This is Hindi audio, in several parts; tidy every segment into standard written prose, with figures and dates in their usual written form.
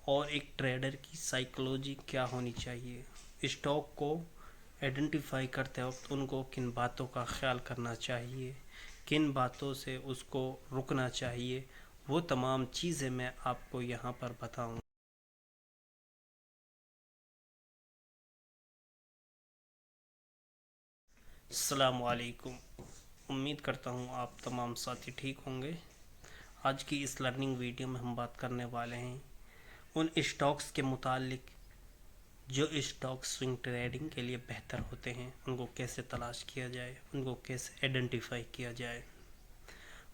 और एक ट्रेडर की साइकोलॉजी क्या होनी चाहिए। स्टॉक को आइडेंटिफाई करते वक्त उनको किन बातों का ख्याल करना चाहिए, किन बातों से उसको रुकना चाहिए, वो तमाम चीज़ें मैं आपको यहाँ पर बताऊँ। अस्सलाम वालेकुम। उम्मीद करता हूँ आप तमाम साथी ठीक होंगे। आज की इस लर्निंग वीडियो में हम बात करने वाले हैं उन स्टॉक्स के मुतालिक जो स्टॉक स्विंग ट्रेडिंग के लिए बेहतर होते हैं, उनको कैसे तलाश किया जाए, उनको कैसे आइडेंटिफाई किया जाए।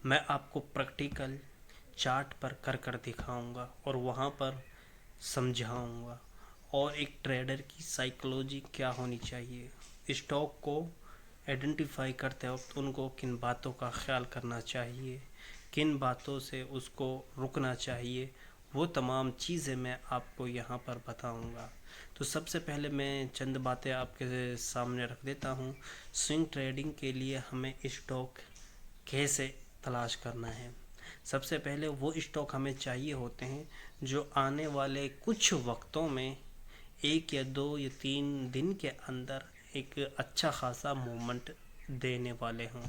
मैं आपको प्रैक्टिकल चार्ट पर कर कर दिखाऊंगा और वहाँ पर समझाऊंगा, और एक ट्रेडर की साइकोलॉजी क्या होनी चाहिए। स्टॉक को आइडेंटिफाई करते वक्त उनको किन बातों का ख्याल करना चाहिए, किन बातों से उसको रुकना चाहिए, वो तमाम चीज़ें मैं आपको यहाँ पर बताऊँगा। तो सबसे पहले मैं चंद बातें आपके सामने रख देता हूँ। स्विंग ट्रेडिंग के लिए हमें स्टॉक कैसे तलाश करना है। सबसे पहले वो स्टॉक हमें चाहिए होते हैं जो आने वाले कुछ वक्तों में 1 या 2 या 3 दिन के अंदर एक अच्छा खासा मूवमेंट देने वाले हों।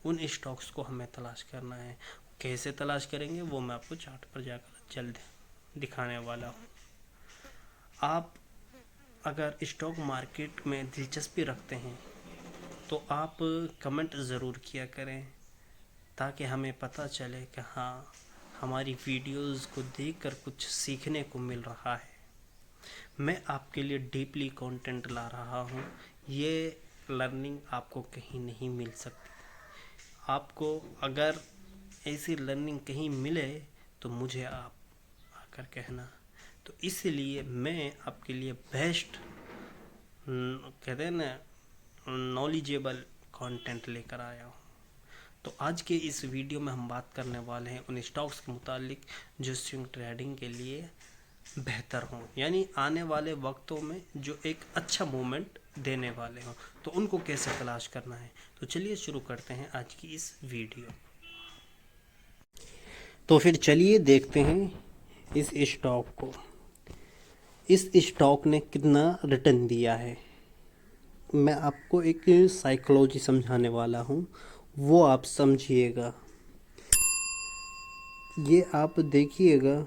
उन स्टॉक्स को हमें तलाश करना है। कैसे तलाश करेंगे वो मैं आपको चार्ट पर जाकर जल्द दिखाने वाला हूँ। आप अगर स्टॉक मार्केट में दिलचस्पी रखते हैं तो आप कमेंट ज़रूर किया करें, ताकि हमें पता चले कि हाँ, हमारी वीडियोस को देखकर कुछ सीखने को मिल रहा है। मैं आपके लिए डीपली कंटेंट ला रहा हूँ। ये लर्निंग आपको कहीं नहीं मिल सकती। आपको अगर ऐसी लर्निंग कहीं मिले तो मुझे आप आकर कहना। तो इसलिए मैं आपके लिए बेस्ट, कहते हैं ना, नॉलेजेबल कंटेंट लेकर आया हूँ। तो आज के इस वीडियो में हम बात करने वाले हैं उन स्टॉक्स के मुतालिक जो स्विंग ट्रेडिंग के लिए बेहतर हों, यानी आने वाले वक्तों में जो एक अच्छा मूवमेंट देने वाले हों। तो उनको कैसे तलाश करना है, तो चलिए शुरू करते हैं आज की इस वीडियो। तो फिर चलिए देखते हैं इस स्टॉक को। इस स्टॉक ने कितना रिटर्न दिया है। मैं आपको एक साइकोलॉजी समझाने वाला हूँ, वो आप समझिएगा। ये आप देखिएगा,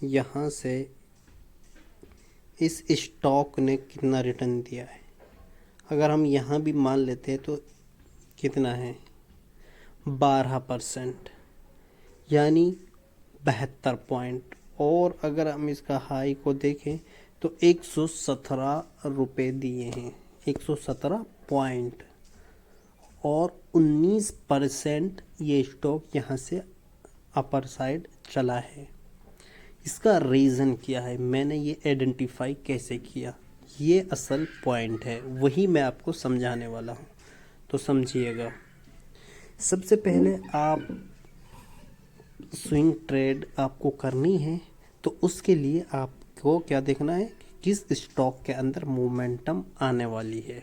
यहाँ से इस स्टॉक ने कितना रिटर्न दिया है। अगर हम यहाँ भी मान लेते हैं तो कितना है, 12%, यानी 72 पॉइंट। और अगर हम इसका हाई को देखें तो 117 रुपये दिए हैं, 117 पॉइंट, और 19% ये स्टॉक यहाँ से अपर साइड चला है। इसका रीज़न क्या है, मैंने ये आइडेंटिफाई कैसे किया, ये असल पॉइंट है, वही मैं आपको समझाने वाला हूँ। तो समझिएगा। सबसे पहले आप स्विंग ट्रेड आपको करनी है तो उसके लिए आपको क्या देखना है कि किस स्टॉक के अंदर मोमेंटम आने वाली है।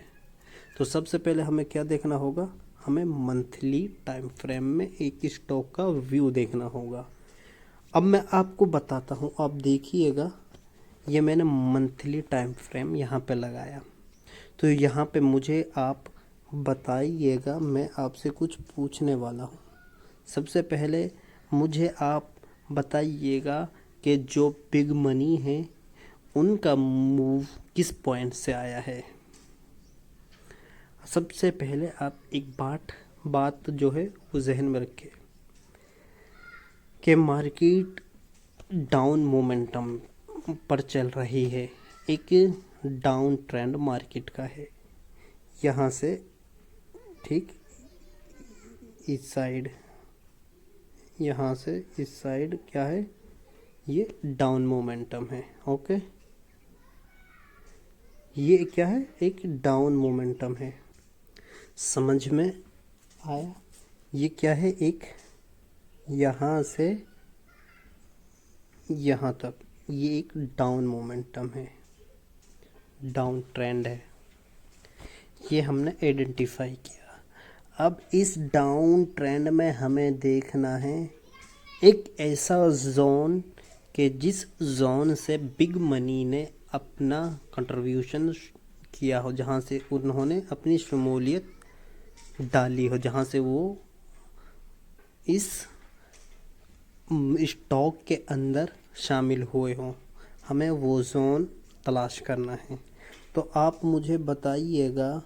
तो सबसे पहले हमें क्या देखना होगा, हमें मंथली टाइम फ्रेम में एक स्टॉक का व्यू देखना होगा। अब मैं आपको बताता हूँ, आप देखिएगा, ये मैंने मंथली टाइम फ्रेम यहाँ पे लगाया। तो यहाँ पे मुझे आप बताइएगा, मैं आपसे कुछ पूछने वाला हूँ। सबसे पहले मुझे आप बताइएगा कि जो बिग मनी है उनका मूव किस पॉइंट से आया है। सबसे पहले आप एक बात जो है वो जहन में रखें कि मार्केट डाउन मोमेंटम पर चल रही है। एक डाउन ट्रेंड मार्केट का है। यहाँ से ठीक इस साइड, यहाँ से इस साइड क्या है, ये डाउन मोमेंटम है। ओके, ये क्या है, एक डाउन मोमेंटम है। समझ में आया। ये क्या है, एक यहाँ से यहाँ तक ये एक डाउन मोमेंटम है, डाउन ट्रेंड है। ये हमने आइडेंटिफाई किया। अब इस डाउन ट्रेंड में हमें देखना है एक ऐसा जोन कि जिस जोन से बिग मनी ने अपना कंट्रीब्यूशन किया हो, जहाँ से उन्होंने अपनी शमूलियत डाली हो, जहाँ से वो इस स्टॉक के अंदर शामिल हुए हों, हमें वो जोन तलाश करना है। तो आप मुझे बताइएगा,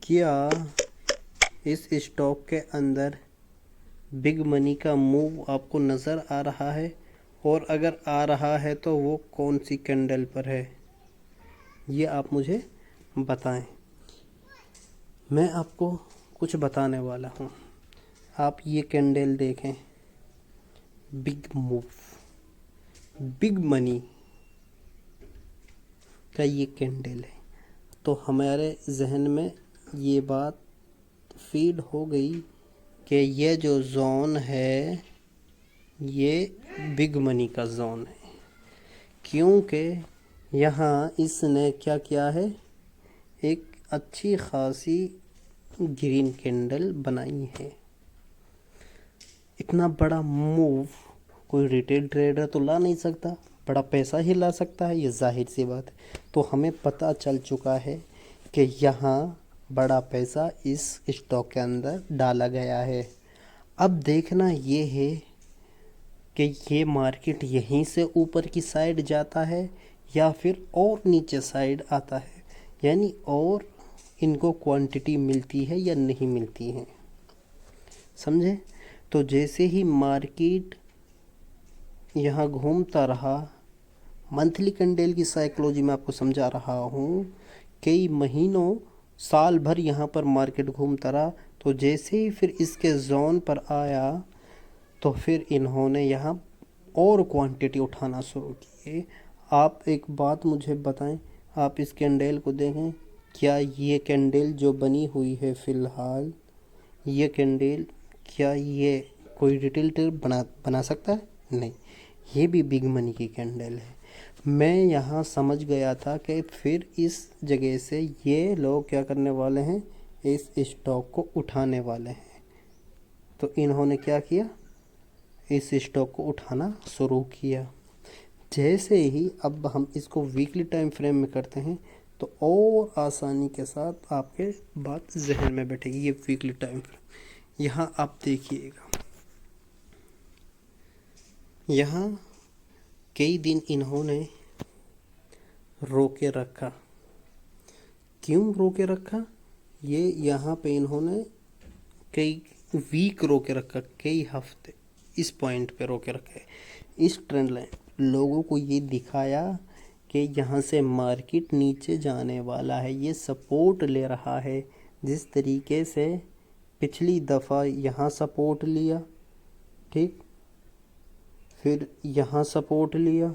क्या इस स्टॉक के अंदर बिग मनी का मूव आपको नज़र आ रहा है? और अगर आ रहा है तो वो कौन सी कैंडल पर है, ये आप मुझे बताएं। मैं आपको कुछ बताने वाला हूँ। आप ये कैंडल देखें, बिग मूव, बिग मनी का ये कैंडल है। तो हमारे जहन में ये बात फीड हो गई कि ये जो जोन है ये बिग मनी का जोन है, क्योंकि यहाँ इसने क्या किया है, एक अच्छी खासी ग्रीन कैंडल बनाई है। इतना बड़ा मूव कोई रिटेल ट्रेडर तो ला नहीं सकता, बड़ा पैसा ही ला सकता है, ये जाहिर सी बात है। तो हमें पता चल चुका है कि यहाँ बड़ा पैसा इस स्टॉक के अंदर डाला गया है। अब देखना ये है कि ये मार्केट यहीं से ऊपर की साइड जाता है या फिर और नीचे साइड आता है, यानी और इनको क्वांटिटी मिलती है या नहीं मिलती है, समझे? तो जैसे ही मार्केट यहाँ घूमता रहा, मंथली कैंडल की साइकोलॉजी में आपको समझा रहा हूँ, कई महीनों साल भर यहाँ पर मार्केट घूमता रहा, तो जैसे ही फिर इसके जोन पर आया तो फिर इन्होंने यहाँ और क्वांटिटी उठाना शुरू किए। आप एक बात मुझे बताएं, आप इस कैंडल को देखें, क्या ये कैंडल जो बनी हुई है फ़िलहाल, ये कैंडल, क्या ये कोई रिटेल ट्रेडर बना सकता है? नहीं, ये भी बिग मनी की कैंडल है। मैं यहाँ समझ गया था कि फिर इस जगह से ये लोग क्या करने वाले हैं, इस स्टॉक को उठाने वाले हैं। तो इन्होंने क्या किया, इस स्टॉक को उठाना शुरू किया। जैसे ही अब हम इसको वीकली टाइम फ्रेम में करते हैं तो और आसानी के साथ आपके बात जहन में बैठेगी। ये वीकली टाइम फ्रेम, यहाँ आप देखिएगा, यहाँ कई दिन इन्होंने रोके रखा। क्यों रोके रखा? ये यहाँ पे इन्होंने कई वीक रोके रखा, कई हफ्ते इस पॉइंट पे रोके रखे। इस ट्रेंड लाइन लोगों को ये दिखाया कि यहाँ से मार्केट नीचे जाने वाला है, ये सपोर्ट ले रहा है। जिस तरीके से पिछली दफ़ा यहाँ सपोर्ट लिया, ठीक, फिर यहाँ सपोर्ट लिया,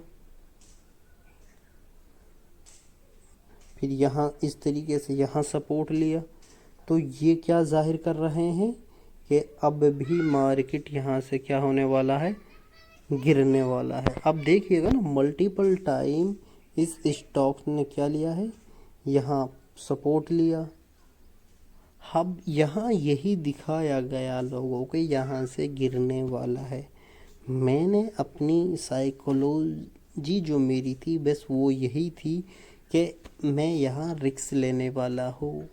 फिर यहाँ इस तरीके से यहाँ सपोर्ट लिया, तो ये क्या जाहिर कर रहे हैं कि अब भी मार्केट यहाँ से क्या होने वाला है, गिरने वाला है। अब देखिएगा ना, मल्टीपल टाइम इस स्टॉक ने क्या लिया है, यहाँ सपोर्ट लिया। अब यहाँ यही दिखाया गया लोगों को यहाँ से गिरने वाला है। मैंने अपनी साइकोलॉजी जो मेरी थी बस वो यही थी कि मैं यहाँ रिस्क लेने वाला हूँ।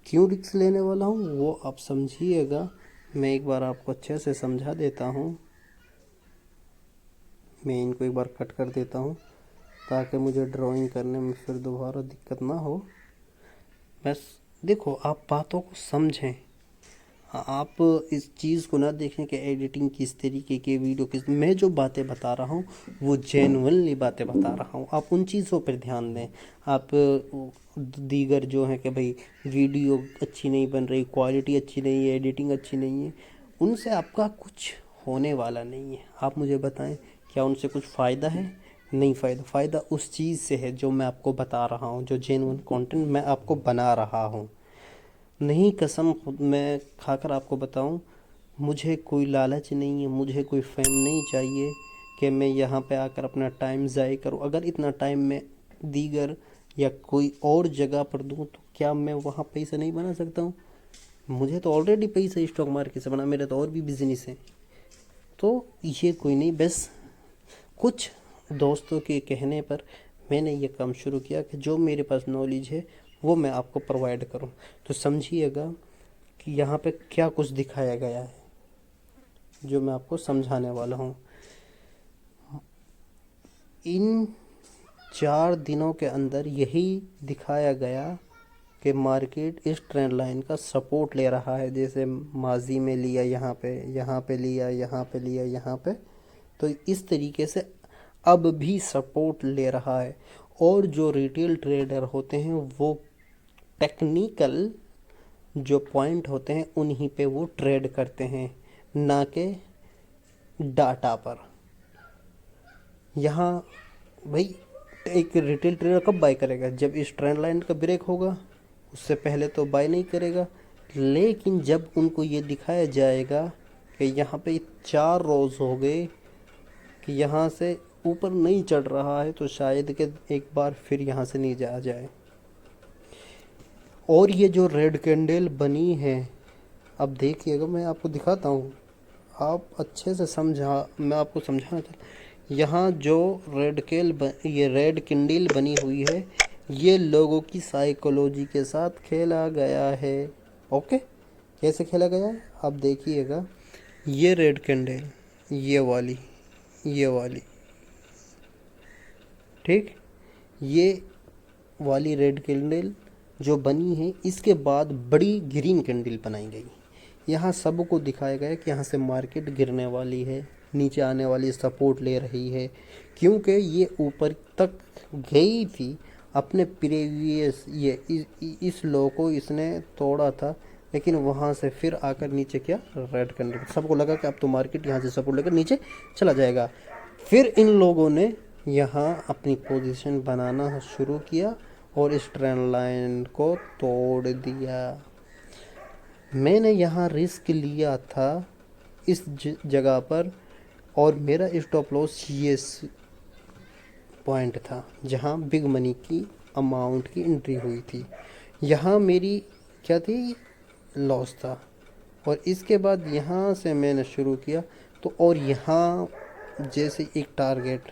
क्यों रिस्क लेने वाला हूँ वो आप समझिएगा, मैं एक बार आपको अच्छे से समझा देता हूँ। मैं इनको एक बार कट कर देता हूँ ताकि मुझे ड्राइंग करने में फिर दोबारा दिक्कत ना हो। बस देखो, आप बातों को समझें, आप इस चीज़ को ना देखें कि एडिटिंग किस तरीके की, वीडियो किस, मैं जो बातें बता रहा हूँ वो जेन्युइनली बातें बता रहा हूँ। आप उन चीज़ों पर ध्यान दें। आप दीगर जो है कि भाई वीडियो अच्छी नहीं बन रही, क्वालिटी अच्छी नहीं है, एडिटिंग अच्छी नहीं है, उनसे आपका कुछ होने वाला नहीं है। आप मुझे बताएं, क्या उनसे कुछ फ़ायदा है? नहीं फ़ायदा। फ़ायदा उस चीज़ से है जो मैं आपको बता रहा हूँ, जो जेन्युइन कंटेंट मैं आपको बना रहा हूँ। नहीं, कसम खुद मैं खाकर आपको बताऊं, मुझे कोई लालच नहीं है, मुझे कोई फेम नहीं चाहिए कि मैं यहाँ पे आकर अपना टाइम ज़ाय करूँ। अगर इतना टाइम मैं दीगर या कोई और जगह पर दूँ तो क्या मैं वहाँ पैसा नहीं बना सकता हूँ? मुझे तो ऑलरेडी पैसा स्टॉक मार्केट से बना, मेरे तो और भी बिजनेस हैं। दोस्तों ये कोई नहीं, बस कुछ दोस्तों के कहने पर मैंने ये काम शुरू किया कि जो मेरे पास नॉलेज है वो मैं आपको प्रोवाइड करूं। तो समझिएगा कि यहाँ पे क्या कुछ दिखाया गया है जो मैं आपको समझाने वाला हूँ। इन 4 दिनों के अंदर यही दिखाया गया कि मार्केट इस ट्रेंड लाइन का सपोर्ट ले रहा है, जैसे माजी में लिया, यहाँ पे लिया, यहाँ पे लिया, यहाँ पे, तो इस तरीके से अब भी सपोर्ट ले रहा है। और जो रिटेल ट्रेडर होते हैं वो टेक्निकल जो पॉइंट होते हैं उन्हीं पे वो ट्रेड करते हैं, ना कि डाटा पर। यहाँ भाई एक रिटेल ट्रेडर कब बाय करेगा? जब इस ट्रेंड लाइन का ब्रेक होगा, उससे पहले तो बाय नहीं करेगा। लेकिन जब उनको ये दिखाया जाएगा कि यहाँ पे 4 रोज़ हो गए कि यहाँ से ऊपर नहीं चढ़ रहा है, तो शायद कि एक बार फिर यहाँ से नीचे आ जाए। और ये जो रेड कैंडल बनी है, अब देखिएगा, मैं आपको दिखाता हूँ, आप अच्छे से समझा, मैं आपको समझाना चाहता। यहाँ जो ये रेड कैंडल बनी हुई है, ये लोगों की साइकोलॉजी के साथ खेला गया है। ओके, कैसे खेला गया है आप देखिएगा। ये रेड कैंडल, ये वाली, ठीक, ये वाली रेड कैंडल जो बनी है, इसके बाद बड़ी ग्रीन कैंडल बनाई गई। यहाँ सबको दिखाया गया कि यहाँ से मार्केट गिरने वाली है, नीचे आने वाली, सपोर्ट ले रही है, क्योंकि ये ऊपर तक गई थी अपने प्रीवियस इस लो को इसने तोड़ा था, लेकिन वहाँ से फिर आकर नीचे क्या, रेड कैंडल। सबको लगा कि अब तो मार्केट यहाँ से सपोर्ट लेकर नीचे चला जाएगा। फिर इन लोगों ने यहाँ अपनी पोजीशन बनाना शुरू किया और इस ट्रेंड लाइन को तोड़ दिया। मैंने यहाँ रिस्क लिया था इस जगह पर, और मेरा स्टॉप लॉस ये पॉइंट था जहाँ बिग मनी की अमाउंट की एंट्री हुई थी। यहाँ मेरी क्या थी, लॉस था। और इसके बाद यहाँ से मैंने शुरू किया, तो और यहाँ जैसे एक टारगेट,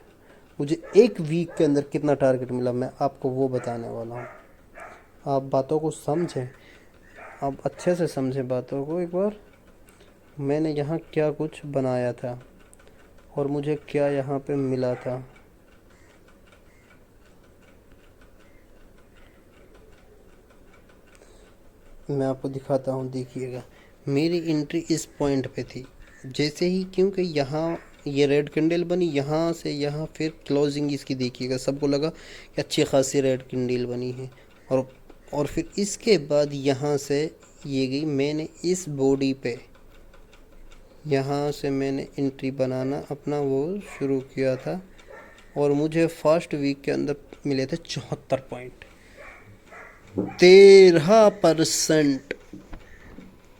मुझे एक वीक के अंदर कितना टारगेट मिला मैं आपको वो बताने वाला हूँ। आप बातों को समझें, आप अच्छे से समझें बातों को। एक बार मैंने यहाँ क्या कुछ बनाया था और मुझे क्या यहाँ पे मिला था। मैं आपको दिखाता हूँ, देखिएगा। मेरी एंट्री इस पॉइंट पे थी, जैसे ही, क्योंकि यहाँ ये रेड कैंडल बनी, यहाँ से यहाँ फिर क्लोजिंग इसकी देखिएगा, सबको लगा कि अच्छी खासी रेड कैंडल बनी है। और फिर इसके बाद यहाँ से ये गई, मैंने इस बॉडी पे यहाँ से मैंने एंट्री बनाना अपना वो शुरू किया था, और मुझे फर्स्ट वीक के अंदर मिले थे 74 पॉइंट। 13%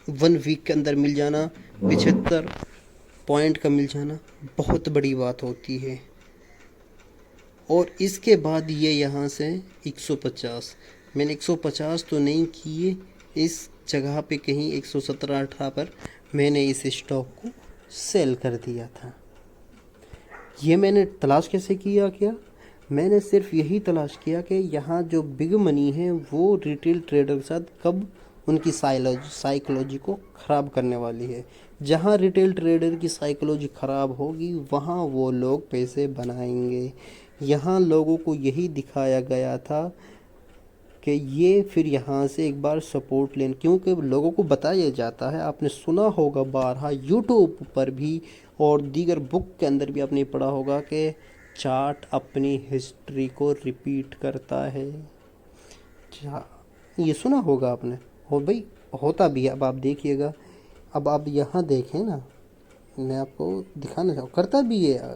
1 वीक के अंदर मिल जाना, 75 पॉइंट का मिल जाना बहुत बड़ी बात होती है। और इसके बाद ये यहाँ से 150, मैंने 150 तो नहीं किए, इस जगह पे कहीं 117-18 पर मैंने इस स्टॉक को सेल कर दिया था। ये मैंने तलाश कैसे किया, मैंने सिर्फ यही तलाश किया कि यहाँ जो बिग मनी है वो रिटेल ट्रेडर के साथ कब उनकी साइकोलॉजी को ख़राब करने वाली है। जहाँ रिटेल ट्रेडर की साइकोलॉजी ख़राब होगी वहाँ वो लोग पैसे बनाएंगे। यहाँ लोगों को यही दिखाया गया था कि ये फिर यहाँ से एक बार सपोर्ट लें, क्योंकि लोगों को बताया जाता है, आपने सुना होगा बारहा यूट्यूब पर भी और दीगर बुक के अंदर भी आपने पढ़ा होगा कि चार्ट अपनी हिस्ट्री को रिपीट करता है। ये सुना होगा आपने, और भाई होता भी है। अब आप देखिएगा, अब आप यहाँ देखें ना, मैं आपको दिखाना चाहूँ, करता भी है।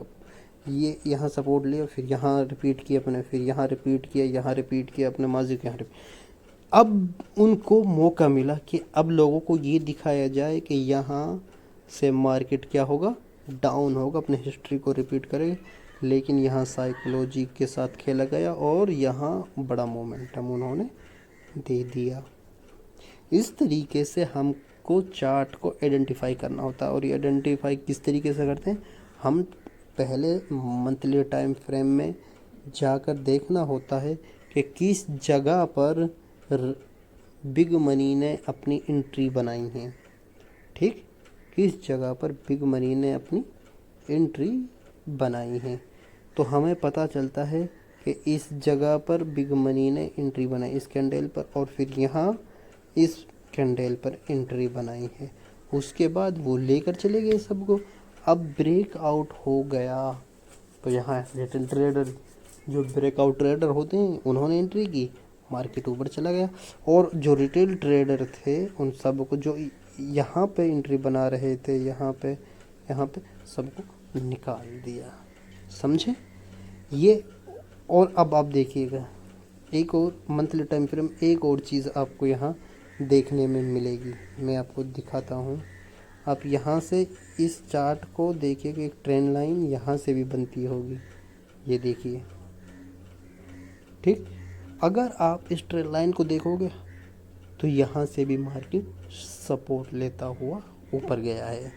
ये यहाँ सपोर्ट लिया, फिर यहाँ रिपीट किया अपने, फिर यहाँ रिपीट किया, यहाँ रिपीट किया अपने माजी के यहाँ रिपीट। अब उनको मौका मिला कि अब लोगों को ये दिखाया जाए कि यहाँ से मार्केट क्या होगा, डाउन होगा, अपने हिस्ट्री को रिपीट करेगा। लेकिन यहाँ साइकोलॉजी के साथ खेला गया और यहाँ बड़ा मोमेंटम उन्होंने दे दिया। इस तरीके से हम आपको चार्ट को आइडेंटिफाई करना होता है। और ये आइडेंटिफाई किस तरीके से करते हैं, हम पहले मंथली टाइम फ्रेम में जाकर देखना होता है कि किस जगह पर बिग मनी ने अपनी एंट्री बनाई है। ठीक, किस जगह पर बिग मनी ने अपनी एंट्री बनाई है, तो हमें पता चलता है कि इस जगह पर बिग मनी ने एंट्री बनाई, इस कैंडल पर, और फिर यहाँ इस कैंडल पर एंट्री बनाई है। उसके बाद वो लेकर चले गए सबको। अब ब्रेकआउट हो गया तो यहाँ रिटेल ट्रेडर, जो ब्रेकआउट ट्रेडर होते हैं, उन्होंने एंट्री की, मार्केट ऊपर चला गया। और जो रिटेल ट्रेडर थे उन सब को, जो यहाँ पे एंट्री बना रहे थे, यहाँ पे सबको निकाल दिया। समझे ये। और अब आप देखिएगा एक और मंथली टाइम फ्रेम, एक और चीज़ आपको यहाँ देखने में मिलेगी, मैं आपको दिखाता हूँ। आप यहाँ से इस चार्ट को देखिएगा, एक ट्रेंड लाइन यहाँ से भी बनती होगी, ये देखिए। ठीक, अगर आप इस ट्रेंड लाइन को देखोगे तो यहाँ से भी मार्केट सपोर्ट लेता हुआ ऊपर गया है।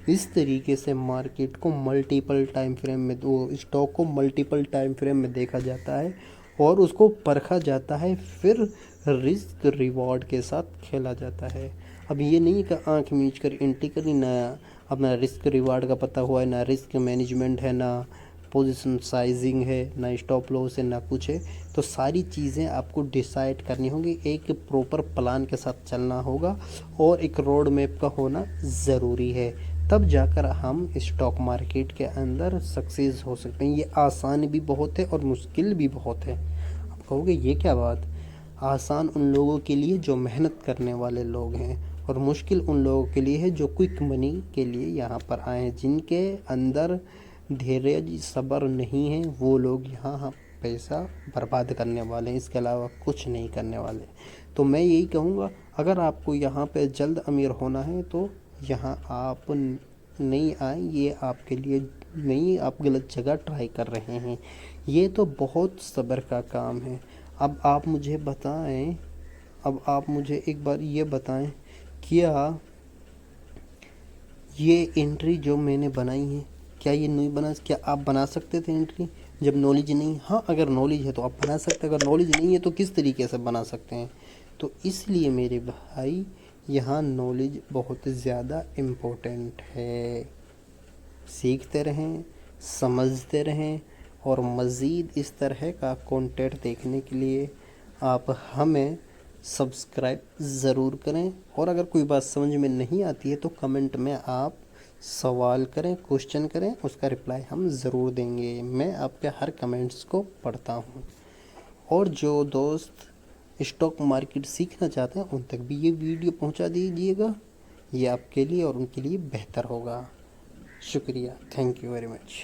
इस तरीके से मार्केट को मल्टीपल टाइम फ्रेम में, वो स्टॉक को मल्टीपल टाइम फ्रेम में देखा जाता है और उसको परखा जाता है, फिर रिस्क रिवॉर्ड के साथ खेला जाता है। अब ये नहीं कि आंख मीच कर एंट्री करनी, ना अपना रिस्क रिवॉर्ड का पता हुआ है, ना रिस्क मैनेजमेंट है, ना पोजीशन साइजिंग है, ना स्टॉप लॉस है, ना कुछ है। तो सारी चीज़ें आपको डिसाइड करनी होंगी, एक प्रॉपर प्लान के साथ चलना होगा और एक रोड मैप का होना ज़रूरी है, तब जाकर हम स्टॉक मार्केट के अंदर सक्सेस हो सकते हैं। ये आसान भी बहुत है और मुश्किल भी बहुत है। आप कहोगे ये क्या बात, आसान उन लोगों के लिए जो मेहनत करने वाले लोग हैं और मुश्किल उन लोगों के लिए है जो क्विक मनी के लिए यहाँ पर आए हैं, जिनके अंदर धैर्य सब्र नहीं है। वो लोग यहाँ पैसा बर्बाद करने वाले हैं, इसके अलावा कुछ नहीं करने वाले। तो मैं यही कहूँगा, अगर आपको यहाँ पे जल्द अमीर होना है तो यहाँ आप नहीं आए, ये आपके लिए नहीं, आप गलत जगह ट्राई कर रहे हैं। ये तो बहुत सब्र का काम है। अब आप मुझे बताएं, अब आप मुझे एक बार ये बताएं, क्या ये एंट्री जो मैंने बनाई है, क्या ये नहीं बना, क्या आप बना सकते थे एंट्री जब नॉलेज नहीं? हाँ, अगर नॉलेज है तो आप बना सकते हैं, अगर नॉलेज नहीं है तो किस तरीके से बना सकते हैं? तो इसलिए मेरे भाई यहाँ नॉलेज बहुत ज़्यादा इम्पोर्टेंट है। सीखते रहें, समझते रहें, और मज़ीद इस तरह का कंटेंट देखने के लिए आप हमें सब्सक्राइब ज़रूर करें। और अगर कोई बात समझ में नहीं आती है तो कमेंट में आप सवाल करें, क्वेश्चन करें, उसका रिप्लाई हम ज़रूर देंगे। मैं आपके हर कमेंट्स को पढ़ता हूँ। और जो दोस्त स्टॉक मार्केट सीखना चाहते हैं उन तक भी ये वीडियो पहुँचा दीजिएगा, ये आपके लिए और उनके लिए बेहतर होगा। शुक्रिया, थैंक यू वेरी मच।